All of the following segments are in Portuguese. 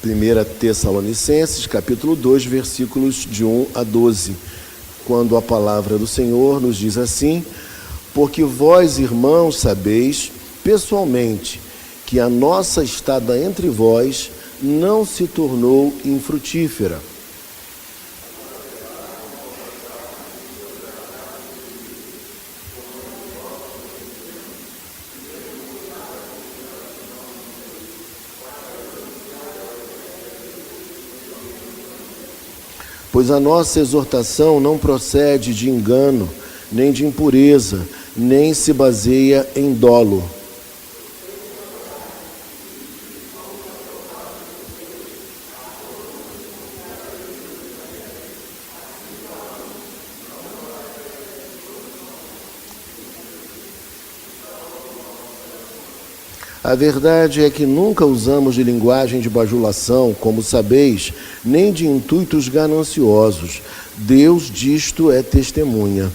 1 Tessalonicenses, capítulo 2, versículos de 1 a 12, quando a palavra do Senhor nos diz assim: porque vós, irmãos, sabeis pessoalmente que a nossa estada entre vós não se tornou infrutífera. Pois a nossa exortação não procede de engano, nem de impureza, nem se baseia em dolo. A verdade é que nunca usamos de linguagem de bajulação, como sabeis, nem de intuitos gananciosos. Deus disto é testemunha.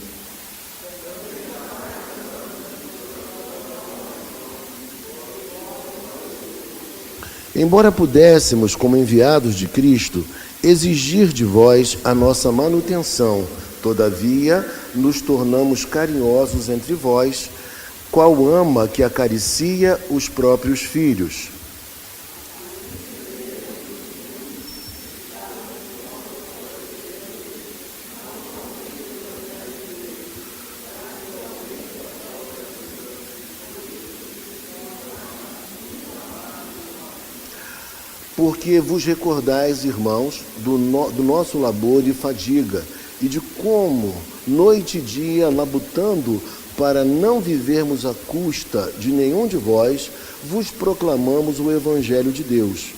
Embora pudéssemos, como enviados de Cristo, exigir de vós a nossa manutenção, todavia nos tornamos carinhosos entre vós, qual ama que acaricia os próprios filhos. Porque vos recordais, irmãos, do nosso labor e fadiga, e de como, noite e dia, labutando, para não vivermos à custa de nenhum de vós, vos proclamamos o Evangelho de Deus.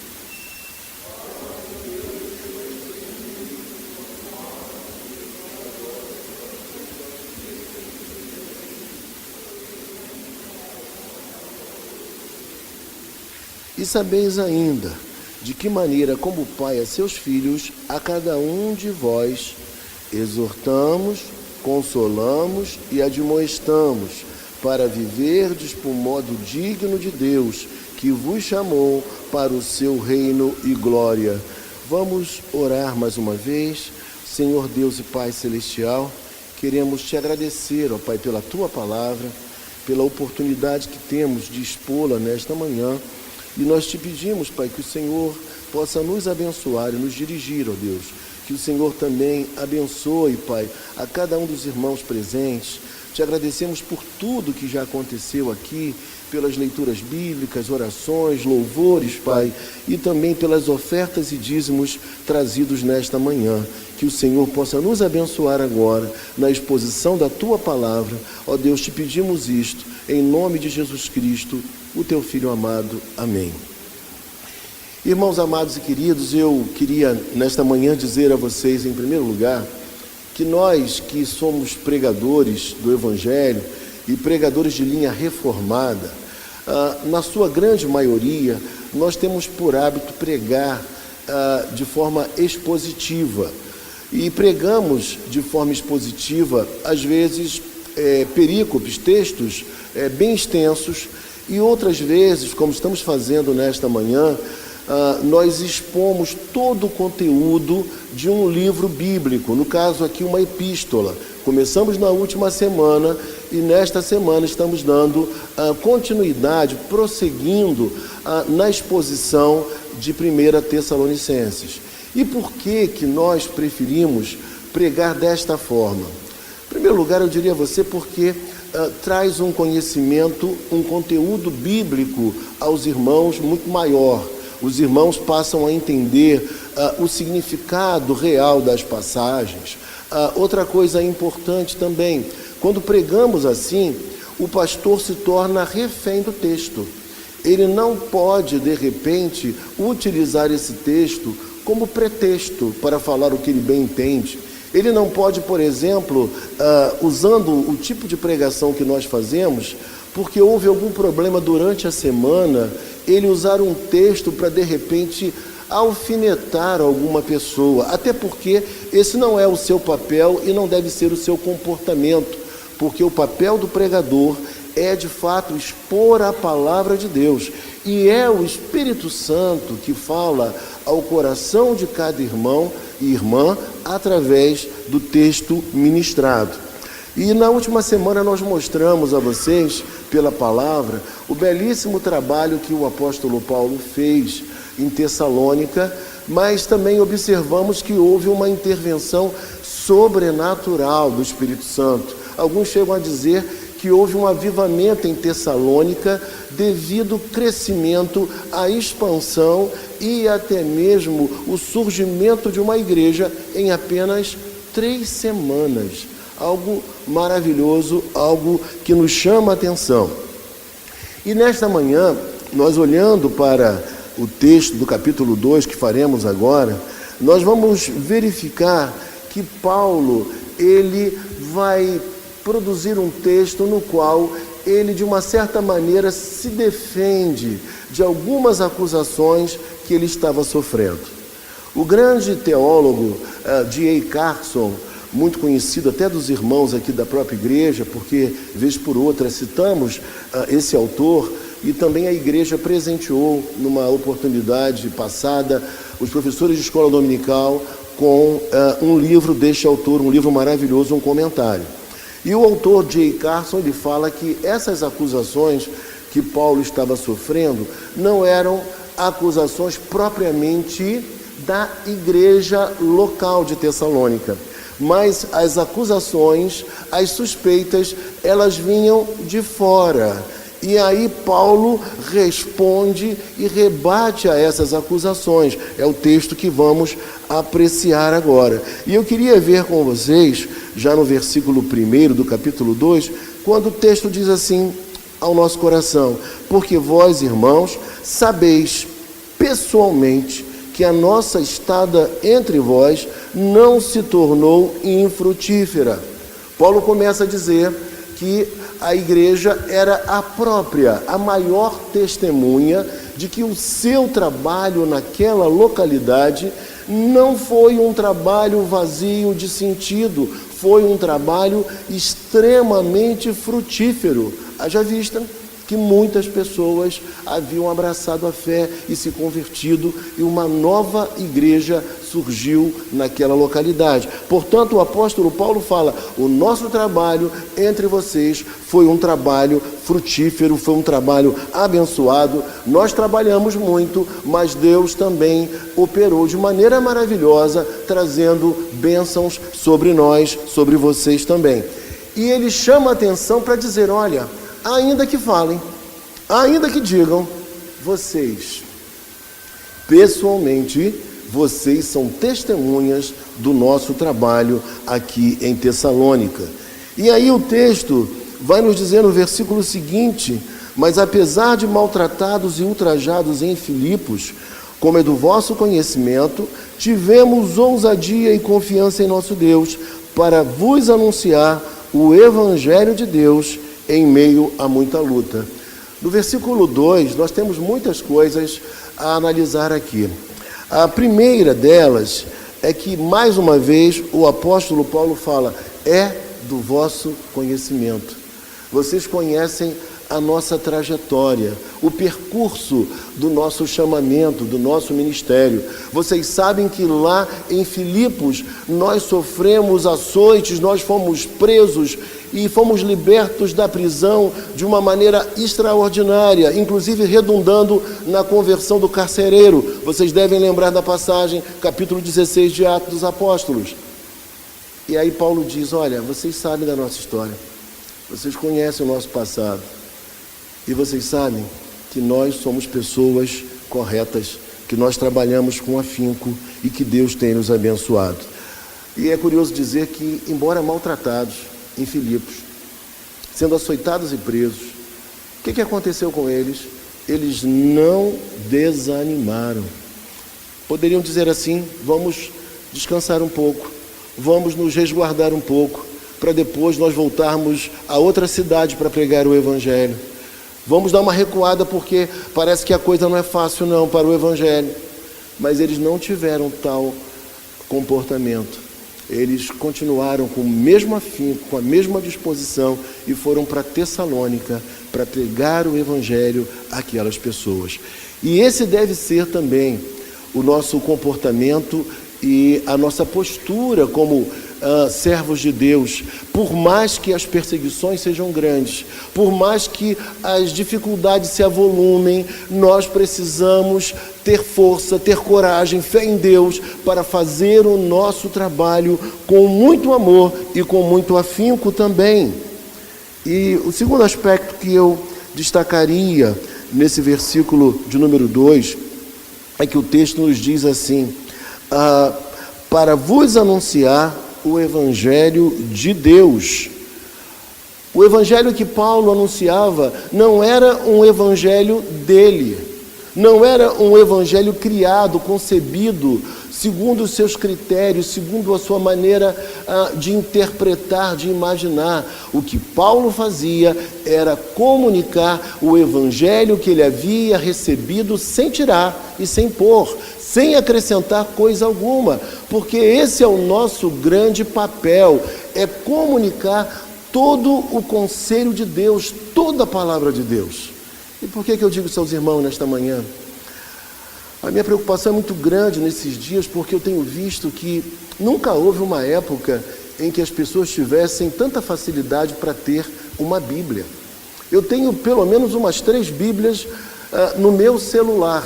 E sabeis ainda de que maneira, como pai a seus filhos, a cada um de vós exortamos, consolamos e admoestamos, para viverdes por modo digno de Deus, que vos chamou para o seu reino e glória. Vamos orar mais uma vez. Senhor Deus e Pai Celestial, queremos te agradecer, ó Pai, pela tua palavra, pela oportunidade que temos de expô-la nesta manhã, e nós te pedimos, Pai, que o Senhor possa nos abençoar e nos dirigir, ó Deus. Que o Senhor também abençoe, Pai, a cada um dos irmãos presentes. Te agradecemos por tudo que já aconteceu aqui, pelas leituras bíblicas, orações, louvores, Pai, e também pelas ofertas e dízimos trazidos nesta manhã. Que o Senhor possa nos abençoar agora na exposição da Tua palavra. Ó Deus, te pedimos isto, em nome de Jesus Cristo, o Teu Filho amado. Amém. Irmãos amados e queridos, eu queria nesta manhã dizer a vocês, em primeiro lugar, que nós que somos pregadores do Evangelho e pregadores de linha reformada, na sua grande maioria, nós temos por hábito pregar de forma expositiva. E pregamos de forma expositiva, às vezes, perícopes, textos bem extensos, e outras vezes, como estamos fazendo nesta manhã, nós expomos todo o conteúdo de um livro bíblico, no caso aqui uma epístola. Começamos na última semana e nesta semana estamos dando continuidade, prosseguindo na exposição de 1 Tessalonicenses. E por que nós preferimos pregar desta forma? Em primeiro lugar, eu diria a você porque traz um conhecimento, um conteúdo bíblico aos irmãos muito maior. Os irmãos passam a entender o significado real das passagens. Outra coisa importante também, quando pregamos assim, o pastor se torna refém do texto. Ele não pode, de repente, utilizar esse texto como pretexto para falar o que ele bem entende. Ele não pode, por exemplo, usando o tipo de pregação que nós fazemos, porque houve algum problema durante a semana, ele usar um texto para, de repente, alfinetar alguma pessoa. Até porque esse não é o seu papel e não deve ser o seu comportamento, porque o papel do pregador é de fato expor a palavra de Deus. E é o Espírito Santo que fala ao coração de cada irmão e irmã através do texto ministrado. E na última semana nós mostramos a vocês, pela palavra, o belíssimo trabalho que o apóstolo Paulo fez em Tessalônica, mas também observamos que houve uma intervenção sobrenatural do Espírito Santo. Alguns chegam a dizer que houve um avivamento em Tessalônica devido ao crescimento, à expansão e até mesmo o surgimento de uma igreja em apenas 3 semanas. Algo maravilhoso, algo que nos chama a atenção. E nesta manhã, nós olhando para o texto do capítulo 2 que faremos agora, nós vamos verificar que Paulo, ele vai produzir um texto no qual ele, de uma certa maneira, se defende de algumas acusações que ele estava sofrendo. O grande teólogo D.A. Carson, muito conhecido até dos irmãos aqui da própria igreja, porque, vez por outra, citamos esse autor, e também a igreja presenteou, numa oportunidade passada, os professores de escola dominical com um livro deste autor, um livro maravilhoso, um comentário. E o autor J. Carson, ele fala que essas acusações que Paulo estava sofrendo não eram acusações propriamente da igreja local de Tessalônica, mas as acusações, as suspeitas, elas vinham de fora. E aí Paulo responde e rebate a essas acusações. É o texto que vamos apreciar agora. E eu queria ver com vocês, já no versículo 1 do capítulo 2, quando o texto diz assim ao nosso coração: porque vós, irmãos, sabeis pessoalmente que a nossa estada entre vós não se tornou infrutífera. Paulo começa a dizer que a igreja era a própria, a maior testemunha de que o seu trabalho naquela localidade não foi um trabalho vazio de sentido, foi um trabalho extremamente frutífero. Haja vista que muitas pessoas haviam abraçado a fé e se convertido, e uma nova igreja surgiu naquela localidade. Portanto, o apóstolo Paulo fala: o nosso trabalho entre vocês foi um trabalho frutífero, foi um trabalho abençoado. Nós trabalhamos muito, mas Deus também operou de maneira maravilhosa, trazendo bênçãos sobre nós, sobre vocês também. E ele chama a atenção para dizer: olha, ainda que falem, ainda que digam, vocês, pessoalmente, vocês são testemunhas do nosso trabalho aqui em Tessalônica. E aí o texto vai nos dizer no versículo seguinte: mas apesar de maltratados e ultrajados em Filipos, como é do vosso conhecimento, tivemos ousadia e confiança em nosso Deus, para vos anunciar o Evangelho de Deus em meio a muita luta. No versículo 2, nós temos muitas coisas a analisar aqui. A primeira delas é que, mais uma vez, o apóstolo Paulo fala: é do vosso conhecimento. Vocês conhecem a nossa trajetória, o percurso do nosso chamamento, do nosso ministério. Vocês sabem que lá em Filipos nós sofremos açoites, nós fomos presos e fomos libertos da prisão de uma maneira extraordinária, inclusive redundando na conversão do carcereiro. Vocês devem lembrar da passagem, capítulo 16 de Atos dos Apóstolos. E aí Paulo diz: olha, vocês sabem da nossa história, vocês conhecem o nosso passado, e vocês sabem que nós somos pessoas corretas, que nós trabalhamos com afinco e que Deus tem nos abençoado. E é curioso dizer que, embora maltratados em Filipos, sendo açoitados e presos, o que aconteceu com eles? Eles não desanimaram. Poderiam dizer assim: vamos descansar um pouco, vamos nos resguardar um pouco, para depois nós voltarmos a outra cidade para pregar o Evangelho. Vamos dar uma recuada porque parece que a coisa não é fácil não para o Evangelho. Mas eles não tiveram tal comportamento. eles continuaram com o mesmo afinco, com a mesma disposição e foram para Tessalônica para pregar o Evangelho àquelas pessoas. E esse deve ser também o nosso comportamento e a nossa postura como servos de Deus. Por mais que as perseguições sejam grandes, por mais que as dificuldades se avolumem, nós precisamos ter força, ter coragem, fé em Deus para fazer o nosso trabalho com muito amor e com muito afinco também. E o segundo aspecto que eu destacaria nesse versículo de número 2 é que o texto nos diz assim: para vos anunciar o Evangelho de Deus. O Evangelho que Paulo anunciava não era um Evangelho dele, não era um Evangelho criado, concebido segundo os seus critérios, segundo a sua maneira de interpretar, de imaginar. O que Paulo fazia era comunicar o Evangelho que ele havia recebido sem tirar e sem pôr, sem acrescentar coisa alguma, porque esse é o nosso grande papel, é comunicar todo o conselho de Deus, toda a palavra de Deus. E por que eu digo isso aos irmãos nesta manhã? A minha preocupação é muito grande nesses dias, porque eu tenho visto que nunca houve uma época em que as pessoas tivessem tanta facilidade para ter uma Bíblia. Eu tenho pelo menos umas 3 Bíblias no meu celular,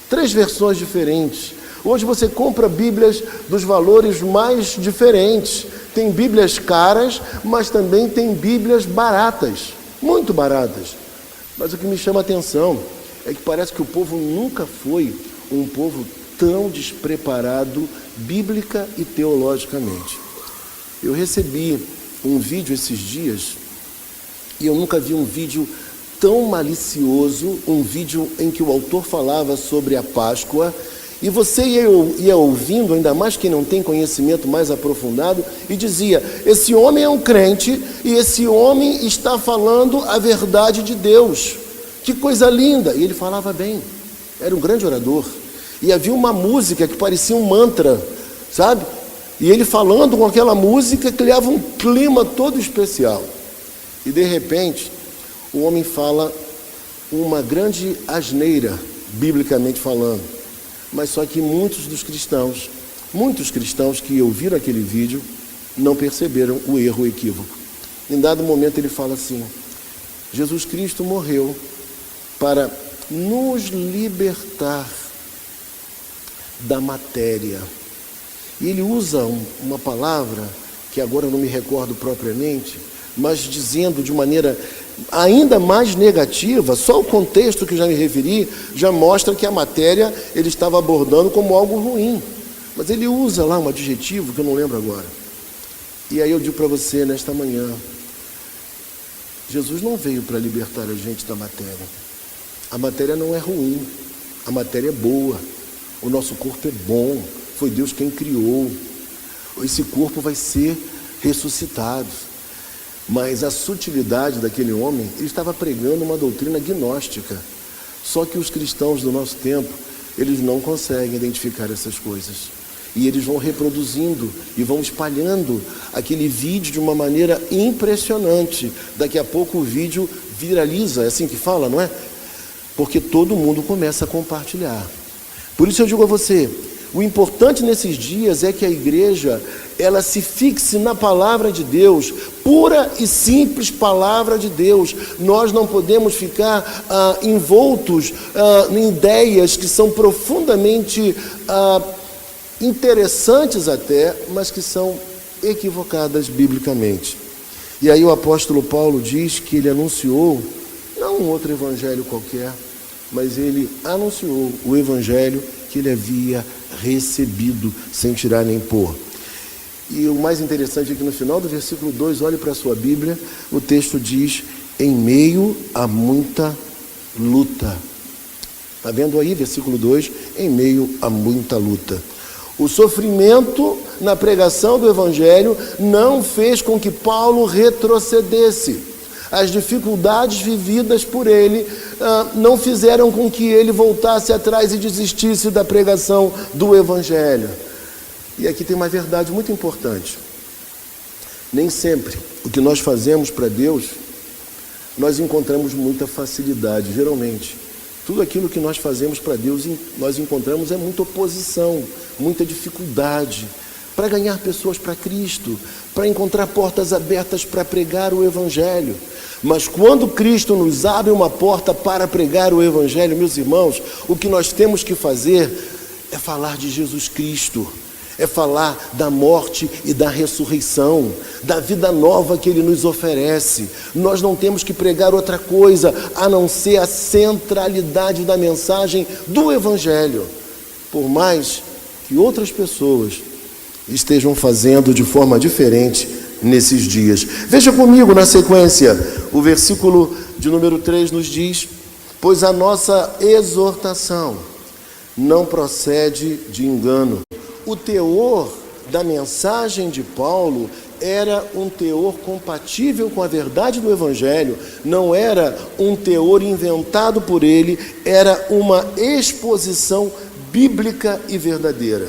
3 versões diferentes. Hoje você compra Bíblias dos valores mais diferentes. Tem Bíblias caras, mas também tem Bíblias baratas, muito baratas. Mas o que me chama a atenção é que parece que o povo nunca foi um povo tão despreparado bíblica e teologicamente. Eu recebi um vídeo esses dias e eu nunca vi um vídeo tão malicioso, um vídeo em que o autor falava sobre a Páscoa, e você ia ouvindo, ainda mais quem não tem conhecimento mais aprofundado, e dizia: esse homem é um crente e esse homem está falando a verdade de Deus. Que coisa linda! E ele falava bem, era um grande orador. E havia uma música que parecia um mantra, sabe? E ele falando com aquela música criava um clima todo especial. E de repente, o homem fala uma grande asneira, biblicamente falando. Mas só que muitos cristãos que ouviram aquele vídeo não perceberam o erro, o equívoco. Em dado momento ele fala assim: Jesus Cristo morreu para nos libertar da matéria. E ele usa uma palavra que agora eu não me recordo propriamente, mas dizendo de maneira ainda mais negativa. Só o contexto que eu já me referi já mostra que a matéria ele estava abordando como algo ruim, mas ele usa lá um adjetivo que eu não lembro agora. E aí eu digo para você nesta manhã: Jesus não veio para libertar a gente da matéria. A matéria não é ruim, a matéria é boa, o nosso corpo é bom, foi Deus quem criou, esse corpo vai ser ressuscitado. Mas a sutilidade daquele homem, ele estava pregando uma doutrina gnóstica. Só que os cristãos do nosso tempo, eles não conseguem identificar essas coisas. E eles vão reproduzindo e vão espalhando aquele vídeo de uma maneira impressionante. Daqui a pouco o vídeo viraliza, é assim que fala, não é? Porque todo mundo começa a compartilhar. Por isso eu digo a você, o importante nesses dias é que a igreja, ela se fixe na palavra de Deus, pura e simples palavra de Deus. Nós não podemos ficar envoltos em ideias que são profundamente interessantes até, mas que são equivocadas biblicamente. E aí o apóstolo Paulo diz que ele anunciou, não um outro evangelho qualquer, mas ele anunciou o evangelho que ele havia recebido, sem tirar nem pôr. E o mais interessante é que no final do versículo 2, olhe para a sua Bíblia, o texto diz: em meio a muita luta. Está vendo aí, versículo 2, em meio a muita luta. O sofrimento na pregação do Evangelho não fez com que Paulo retrocedesse. As dificuldades vividas por ele não fizeram com que ele voltasse atrás e desistisse da pregação do Evangelho. E aqui tem uma verdade muito importante. Nem sempre o que nós fazemos para Deus, nós encontramos muita facilidade. Geralmente, tudo aquilo que nós fazemos para Deus, nós encontramos muita oposição, muita dificuldade para ganhar pessoas para Cristo, para encontrar portas abertas para pregar o Evangelho. Mas quando Cristo nos abre uma porta para pregar o Evangelho, meus irmãos, o que nós temos que fazer é falar de Jesus Cristo, é falar da morte e da ressurreição, da vida nova que Ele nos oferece. Nós não temos que pregar outra coisa a não ser a centralidade da mensagem do Evangelho, por mais que outras pessoas estejam fazendo de forma diferente nesses dias. Veja comigo na sequência, o versículo de número 3 nos diz: pois a nossa exortação não procede de engano. O teor da mensagem de Paulo era um teor compatível com a verdade do Evangelho, não era um teor inventado por ele, era uma exposição bíblica e verdadeira.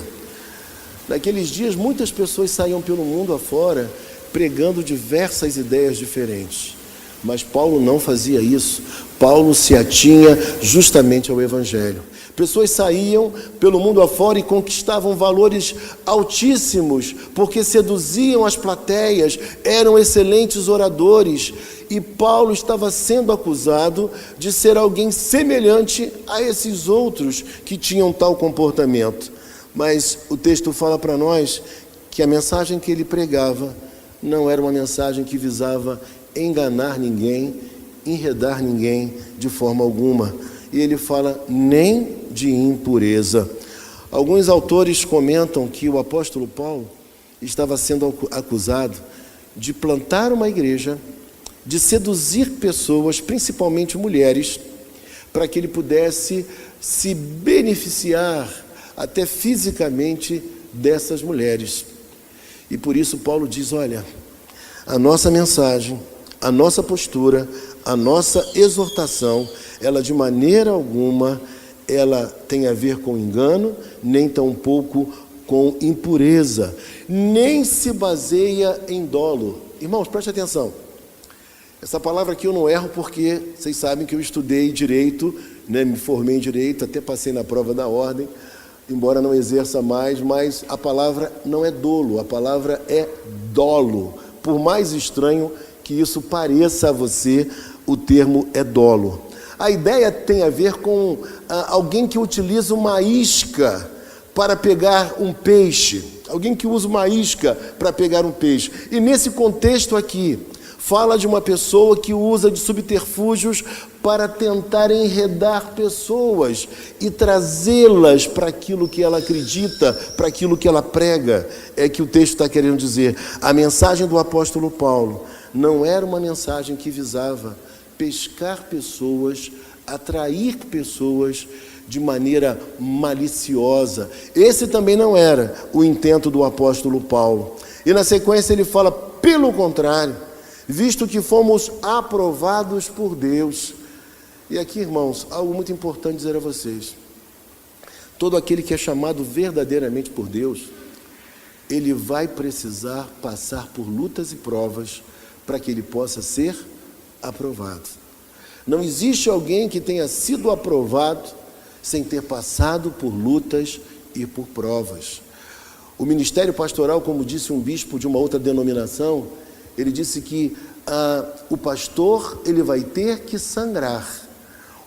Naqueles dias, muitas pessoas saíam pelo mundo afora pregando diversas ideias diferentes. Mas Paulo não fazia isso. Paulo se atinha justamente ao Evangelho. Pessoas saíam pelo mundo afora e conquistavam valores altíssimos, porque seduziam as plateias, eram excelentes oradores. E Paulo estava sendo acusado de ser alguém semelhante a esses outros que tinham tal comportamento. Mas o texto fala para nós que a mensagem que ele pregava não era uma mensagem que visava enganar ninguém, enredar ninguém de forma alguma. E ele fala nem de impureza. Alguns autores comentam que o apóstolo Paulo estava sendo acusado de plantar uma igreja, de seduzir pessoas, principalmente mulheres, para que ele pudesse se beneficiar até fisicamente dessas mulheres. E por isso Paulo diz: olha, a nossa mensagem, a nossa postura, a nossa exortação, ela de maneira alguma, ela tem a ver com engano, nem tampouco com impureza, nem se baseia em dolo. Irmãos, preste atenção. Essa palavra aqui eu não erro porque vocês sabem que eu estudei direito, né, me formei em direito, até passei na prova da ordem, embora não exerça mais, mas a palavra não é dolo, a palavra é dolo. Por mais estranho que isso pareça a você, o termo é dolo. A ideia tem a ver com alguém que utiliza uma isca para pegar um peixe. Alguém que usa uma isca para pegar um peixe. E nesse contexto aqui, fala de uma pessoa que usa de subterfúgios para tentar enredar pessoas e trazê-las para aquilo que ela acredita, para aquilo que ela prega. É que o texto está querendo dizer. A mensagem do apóstolo Paulo não era uma mensagem que visava pescar pessoas, atrair pessoas de maneira maliciosa. Esse também não era o intento do apóstolo Paulo. E na sequência ele fala, pelo contrário, visto que fomos aprovados por Deus. E aqui, irmãos, algo muito importante dizer a vocês. Todo aquele que é chamado verdadeiramente por Deus, ele vai precisar passar por lutas e provas para que ele possa ser aprovado. Não existe alguém que tenha sido aprovado sem ter passado por lutas e por provas. O ministério pastoral, como disse um bispo de uma outra denominação, ele disse que o pastor ele vai ter que sangrar,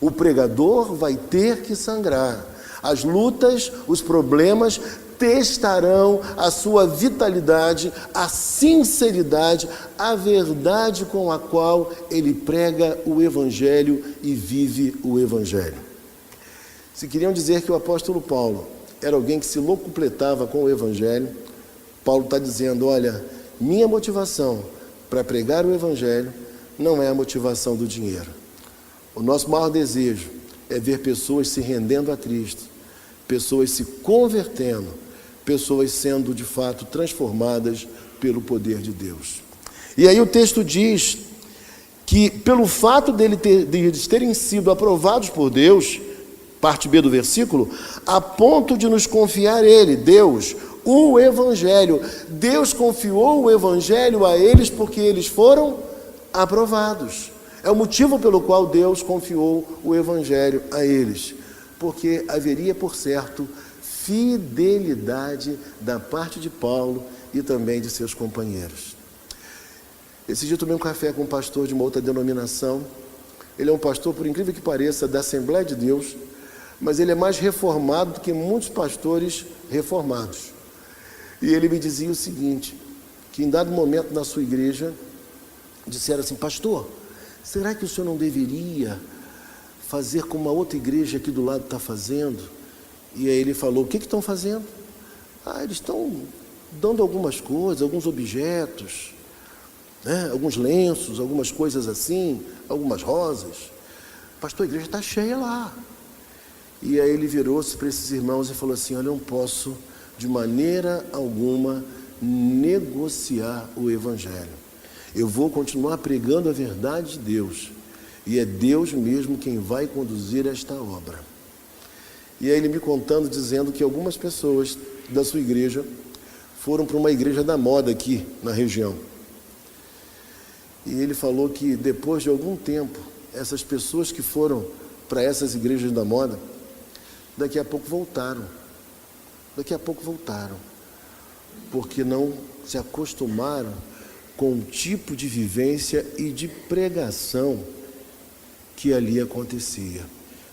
o pregador vai ter que sangrar. As lutas, os problemas testarão a sua vitalidade, a sinceridade, a verdade com a qual ele prega o Evangelho e vive o Evangelho. Se queriam dizer que o apóstolo Paulo era alguém que se locupletava com o Evangelho, Paulo está dizendo, olha, minha motivação para pregar o Evangelho não é a motivação do dinheiro. O nosso maior desejo é ver pessoas se rendendo a Cristo, pessoas se convertendo, pessoas sendo de fato transformadas pelo poder de Deus. E aí o texto diz que pelo fato deles terem sido aprovados por Deus, parte B do versículo, a ponto de nos confiar ele, Deus, o Evangelho. Deus confiou o Evangelho a eles porque eles foram aprovados. É o motivo pelo qual Deus confiou o Evangelho a eles, porque haveria, por certo, fidelidade da parte de Paulo e também de seus companheiros. Esse dia eu tomei um café com um pastor de uma outra denominação. Ele é um pastor, por incrível que pareça, da Assembleia de Deus, mas ele é mais reformado do que muitos pastores reformados. E ele me dizia o seguinte, que em dado momento na sua igreja, disseram assim: pastor, será que o senhor não deveria fazer como a outra igreja aqui do lado está fazendo? E aí ele falou: o que estão fazendo? Eles estão dando algumas coisas, alguns objetos, né? Alguns lenços, algumas coisas assim, algumas rosas. Pastor, a igreja está cheia lá. E aí ele virou-se para esses irmãos e falou assim: olha, eu não posso de maneira alguma negociar o Evangelho. Eu vou continuar pregando a verdade de Deus, e é Deus mesmo quem vai conduzir esta obra. E aí ele me contando, dizendo que algumas pessoas da sua igreja foram para uma igreja da moda aqui na região. E ele falou que depois de algum tempo, essas pessoas que foram para essas igrejas da moda, daqui a pouco voltaram. Porque não se acostumaram com o tipo de vivência e de pregação que ali acontecia.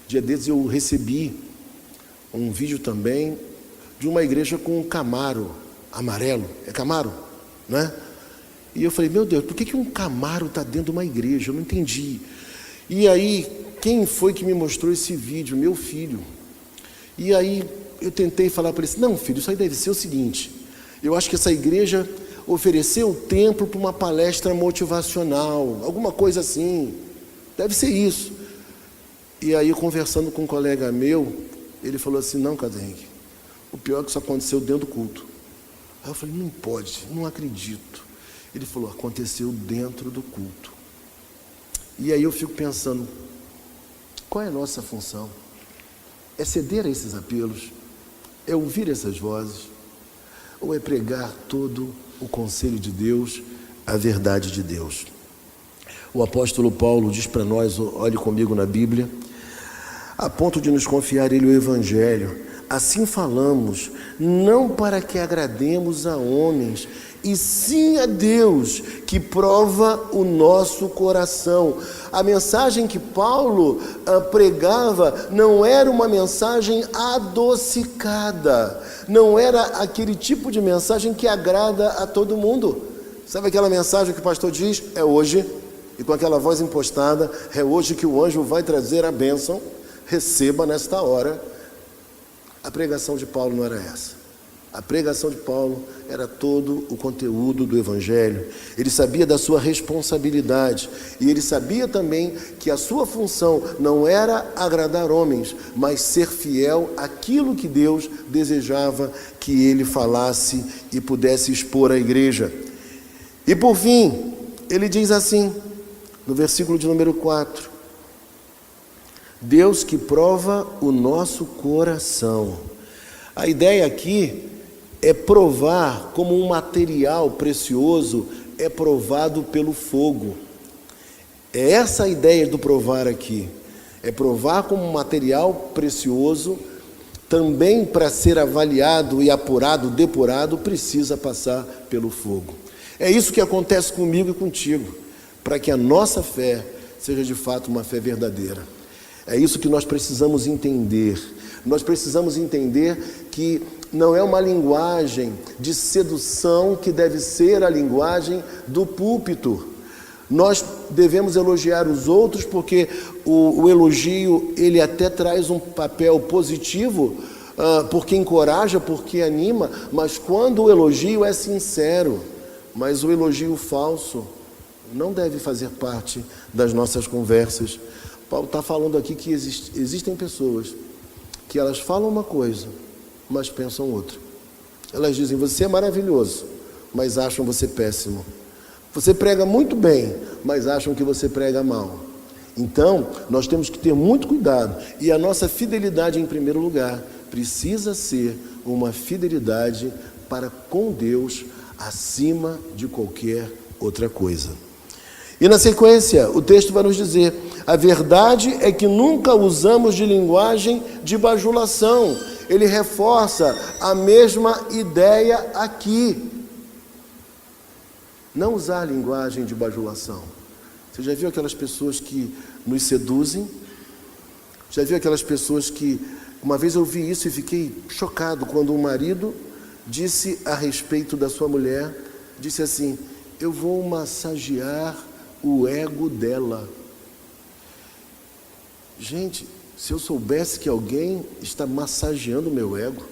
Dia desses eu recebi um vídeo também de uma igreja com um Camaro amarelo. É Camaro, né? E eu falei: meu Deus, por que um Camaro está dentro de uma igreja? Eu não entendi. E aí, quem foi que me mostrou esse vídeo? Meu filho. E aí eu tentei falar para ele assim: não, filho, isso aí deve ser o seguinte, eu acho que essa igreja ofereceu o templo para uma palestra motivacional, alguma coisa assim, deve ser isso. E aí, conversando com um colega meu, ele falou assim: não, Cadengue, o pior é que isso aconteceu dentro do culto. Aí eu falei: não pode, não acredito. Ele falou: aconteceu dentro do culto. E aí eu fico pensando, qual é a nossa função? É ceder a esses apelos? É ouvir essas vozes? Ou é pregar todo o conselho de Deus, a verdade de Deus? O apóstolo Paulo diz para nós, olhe comigo na Bíblia, a ponto de nos confiar ele o Evangelho. Assim falamos, não para que agrademos a homens, e sim a Deus, que prova o nosso coração. A mensagem que Paulo pregava não era uma mensagem adocicada, não era aquele tipo de mensagem que agrada a todo mundo. Sabe aquela mensagem que o pastor diz? É hoje, e com aquela voz impostada, é hoje que o anjo vai trazer a bênção, receba nesta hora. A pregação de Paulo não era essa. A pregação de Paulo era todo o conteúdo do Evangelho. Ele sabia da sua responsabilidade e ele sabia também que a sua função não era agradar homens, mas ser fiel àquilo que Deus desejava que ele falasse e pudesse expor à igreja. E por fim, ele diz assim, no versículo de número 4, Deus que prova o nosso coração. A ideia aqui é provar como um material precioso é provado pelo fogo. É essa a ideia do provar aqui. É provar como um material precioso, também para ser avaliado e apurado, depurado, precisa passar pelo fogo. É isso que acontece comigo e contigo, para que a nossa fé seja de fato uma fé verdadeira. É isso que nós precisamos entender. Nós precisamos entender que não é uma linguagem de sedução que deve ser a linguagem do púlpito. Nós devemos elogiar os outros porque o elogio, ele até traz um papel positivo, porque encoraja, porque anima, mas quando o elogio é sincero, mas o elogio falso não deve fazer parte das nossas conversas. Paulo está falando aqui que existem pessoas que elas falam uma coisa, mas pensam outra. Elas dizem: você é maravilhoso, mas acham você péssimo. Você prega muito bem, mas acham que você prega mal. Então, nós temos que ter muito cuidado. E a nossa fidelidade, em primeiro lugar, precisa ser uma fidelidade para com Deus acima de qualquer outra coisa. E na sequência, o texto vai nos dizer: a verdade é que nunca usamos de linguagem de bajulação. Ele reforça a mesma ideia aqui. Não usar linguagem de bajulação. Você já viu aquelas pessoas que nos seduzem? Já viu aquelas pessoas que... Uma vez eu vi isso e fiquei chocado quando um marido disse a respeito da sua mulher, disse assim: eu vou massagear o ego dela. Gente, se eu soubesse que alguém está massageando o meu ego,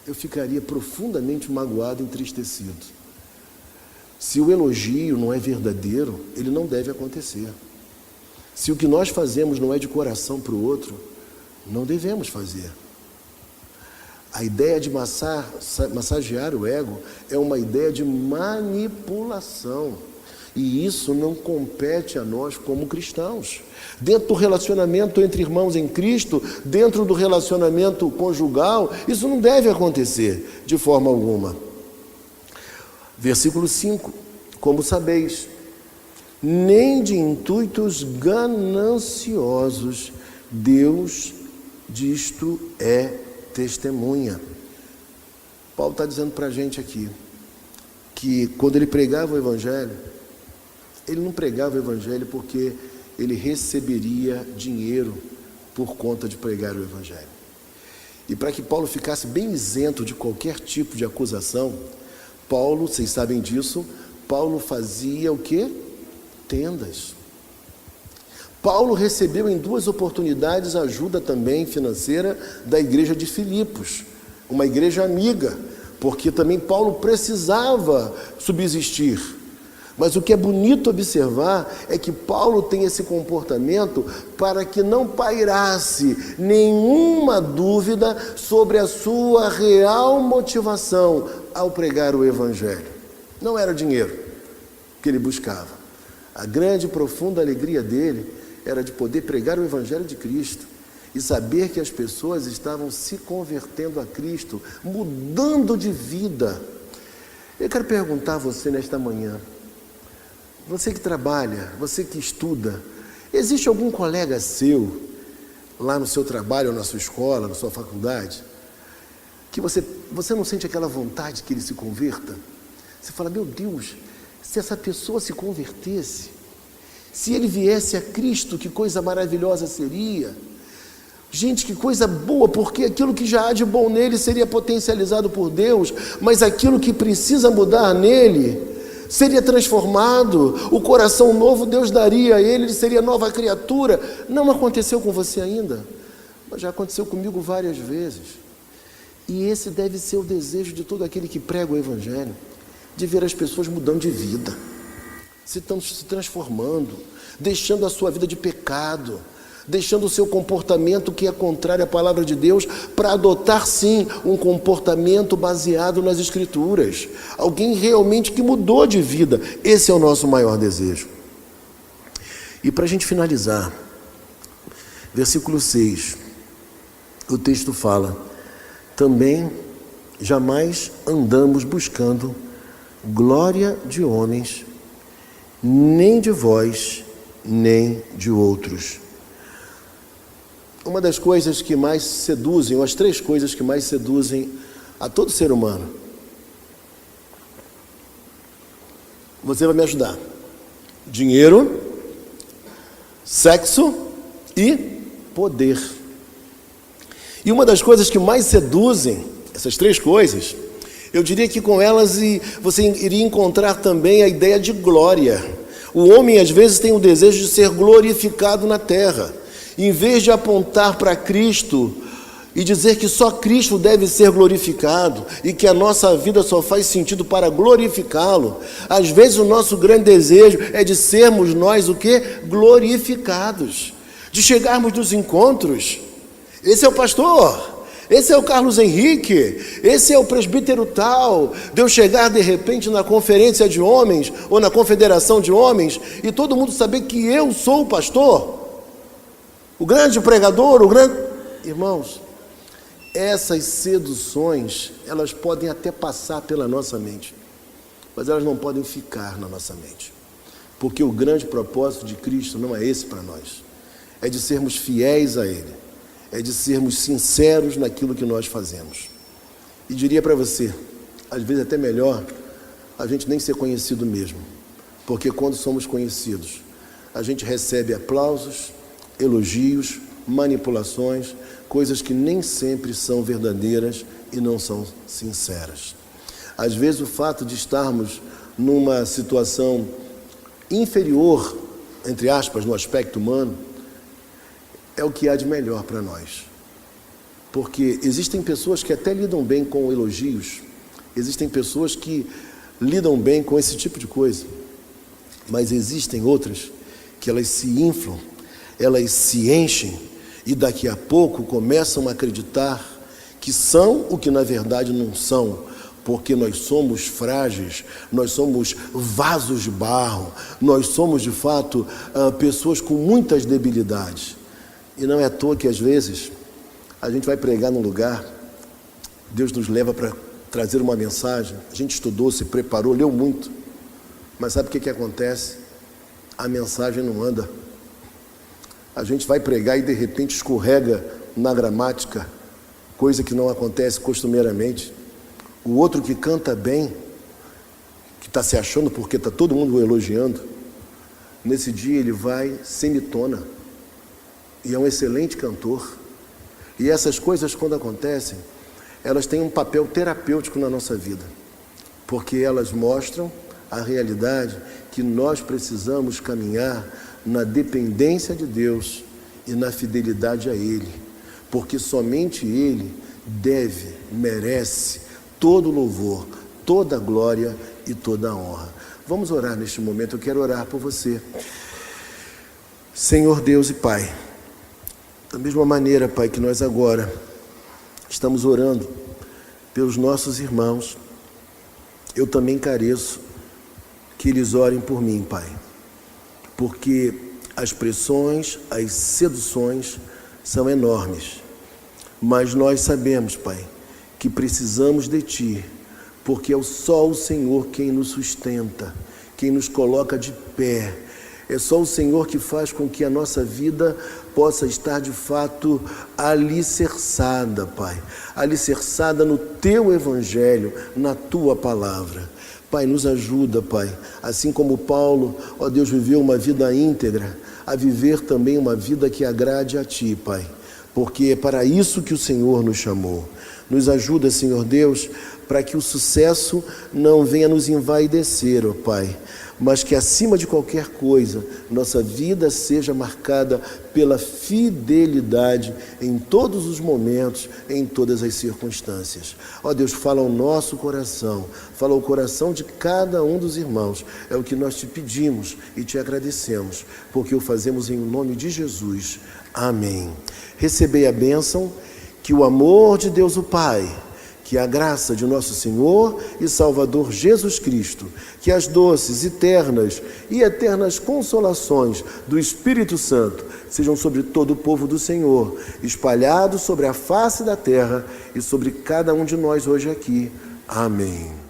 eu ficaria profundamente magoado e entristecido. Se o elogio não é verdadeiro, ele não deve acontecer. Se o que nós fazemos não é de coração para o outro, não devemos fazer. A ideia de massagear o ego é uma ideia de manipulação. E isso não compete a nós como cristãos. Dentro do relacionamento entre irmãos em Cristo, dentro do relacionamento conjugal, isso não deve acontecer de forma alguma. Versículo 5: como sabeis, nem de intuitos gananciosos Deus disto é testemunha. Paulo está dizendo para a gente aqui que quando ele pregava o Evangelho, ele não pregava o Evangelho porque ele receberia dinheiro por conta de pregar o Evangelho. E para que Paulo ficasse bem isento de qualquer tipo de acusação, Paulo, vocês sabem disso, Paulo fazia o quê? Tendas. Paulo recebeu em 2 oportunidades ajuda também financeira da igreja de Filipos, uma igreja amiga, porque também Paulo precisava subsistir. Mas o que é bonito observar é que Paulo tem esse comportamento para que não pairasse nenhuma dúvida sobre a sua real motivação ao pregar o Evangelho. Não era dinheiro que ele buscava. A grande e profunda alegria dele era de poder pregar o Evangelho de Cristo e saber que as pessoas estavam se convertendo a Cristo, mudando de vida. Eu quero perguntar a você nesta manhã, você que trabalha, você que estuda, existe algum colega seu, lá no seu trabalho, ou na sua escola, na sua faculdade, que você não sente aquela vontade que ele se converta? Você fala: meu Deus, se essa pessoa se convertesse, se ele viesse a Cristo, que coisa maravilhosa seria. Gente, que coisa boa, porque aquilo que já há de bom nele seria potencializado por Deus, mas aquilo que precisa mudar nele seria transformado, o coração novo Deus daria a ele seria nova criatura. Não aconteceu com você ainda, mas já aconteceu comigo várias vezes. E esse deve ser o desejo de todo aquele que prega o Evangelho, de ver as pessoas mudando de vida, se transformando, deixando a sua vida de pecado, deixando o seu comportamento que é contrário à palavra de Deus, para adotar sim um comportamento baseado nas Escrituras. Alguém realmente que mudou de vida. Esse é o nosso maior desejo. E para a gente finalizar, versículo 6, o texto fala: também jamais andamos buscando glória de homens, nem de vós, nem de outros. Uma das coisas que mais seduzem, ou as 3 coisas que mais seduzem a todo ser humano, você vai me ajudar: dinheiro, sexo e poder. E uma das coisas que mais seduzem, essas 3 coisas, eu diria que com elas você iria encontrar também a ideia de glória. O homem às vezes tem o desejo de ser glorificado na terra. Em vez de apontar para Cristo e dizer que só Cristo deve ser glorificado e que a nossa vida só faz sentido para glorificá-lo, às vezes o nosso grande desejo é de sermos nós o quê? Glorificados. De chegarmos nos encontros, esse é o pastor, esse é o Carlos Henrique, esse é o presbítero tal, de eu chegar de repente na conferência de homens ou na confederação de homens e todo mundo saber que eu sou o pastor, o grande pregador, o grande... Irmãos, essas seduções, elas podem até passar pela nossa mente, mas elas não podem ficar na nossa mente. Porque o grande propósito de Cristo não é esse para nós. É de sermos fiéis a Ele. É de sermos sinceros naquilo que nós fazemos. E diria para você, às vezes até melhor a gente nem ser conhecido mesmo. Porque quando somos conhecidos, a gente recebe aplausos, elogios, manipulações, coisas que nem sempre são verdadeiras e não são sinceras. Às vezes o fato de estarmos numa situação inferior, entre aspas, no aspecto humano, é o que há de melhor para nós. Porque existem pessoas que até lidam bem com elogios, existem pessoas que lidam bem com esse tipo de coisa, mas existem outras que elas se inflam, elas se enchem e daqui a pouco começam a acreditar que são o que na verdade não são, porque nós somos frágeis, nós somos vasos de barro, nós somos de fato pessoas com muitas debilidades. E não é à toa que às vezes a gente vai pregar num lugar, Deus nos leva para trazer uma mensagem, a gente estudou, se preparou, leu muito, mas sabe o que acontece? A mensagem não anda. A gente vai pregar e de repente escorrega na gramática, coisa que não acontece costumeiramente. O outro que canta bem, que está se achando porque está todo mundo o elogiando, nesse dia ele vai semitona e é um excelente cantor. E essas coisas, quando acontecem, elas têm um papel terapêutico na nossa vida, porque elas mostram a realidade que nós precisamos caminhar na dependência de Deus e na fidelidade a Ele, porque somente Ele deve, merece todo louvor, toda glória e toda honra. Vamos orar neste momento, eu quero orar por você. Senhor Deus e Pai, da mesma maneira, Pai, que nós agora estamos orando pelos nossos irmãos, eu também careço que eles orem por mim, Pai, porque as pressões, as seduções são enormes, mas nós sabemos, Pai, que precisamos de Ti, porque é só o Senhor quem nos sustenta, quem nos coloca de pé. É só o Senhor que faz com que a nossa vida possa estar de fato alicerçada, Pai, alicerçada no Teu Evangelho, na Tua Palavra. Pai, nos ajuda, Pai, assim como Paulo, ó Deus, viveu uma vida íntegra, a viver também uma vida que agrade a Ti, Pai, porque é para isso que o Senhor nos chamou. Nos ajuda, Senhor Deus, para que o sucesso não venha nos envaidecer, ó Pai, mas que acima de qualquer coisa, nossa vida seja marcada pela fidelidade em todos os momentos, em todas as circunstâncias. Ó Deus, fala ao nosso coração, fala ao coração de cada um dos irmãos. É o que nós te pedimos e te agradecemos, porque o fazemos em nome de Jesus. Amém. Recebei a bênção, que o amor de Deus o Pai, que a graça de nosso Senhor e Salvador Jesus Cristo, que as doces, eternas e eternas consolações do Espírito Santo sejam sobre todo o povo do Senhor, espalhados sobre a face da terra e sobre cada um de nós hoje aqui. Amém.